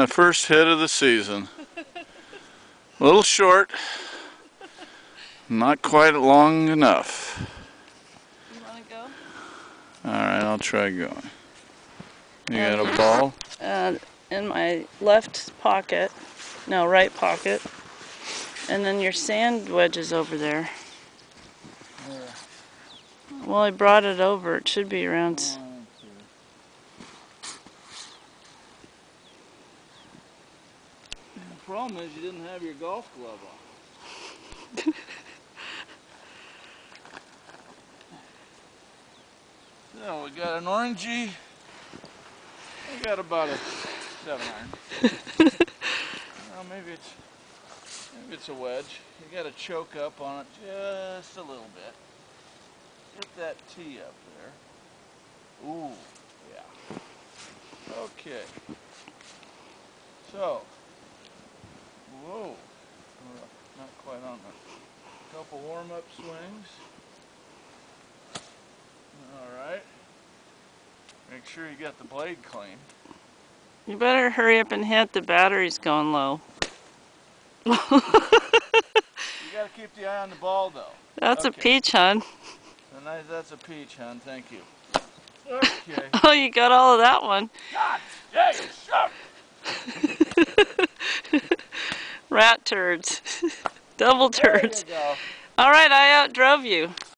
the first hit of the season. A little short, not quite long enough. You want to go? Alright, I'll try going. You got a ball? In my left pocket. No, right pocket. And then your sand wedge is over there. Yeah. Well, I brought it over. It should be around. The problem is you didn't have your golf glove on. So we got an orangey. We got about a 7-iron. Well, maybe it's a wedge. You got to choke up on it just a little bit. Get that tee up there. Ooh, yeah. Okay. So, whoa, not quite on that. Couple warm-up swings. All right. Make sure you got the blade clean. You better hurry up and hit. The battery's going low. You got to keep the eye on the ball, though. That's okay. A peach, hon. That's a peach, hon. Thank you. Okay. Oh, you got all of that one. God dang, shut! Rat turds. Double turds. There you go. All right, I outdrove you.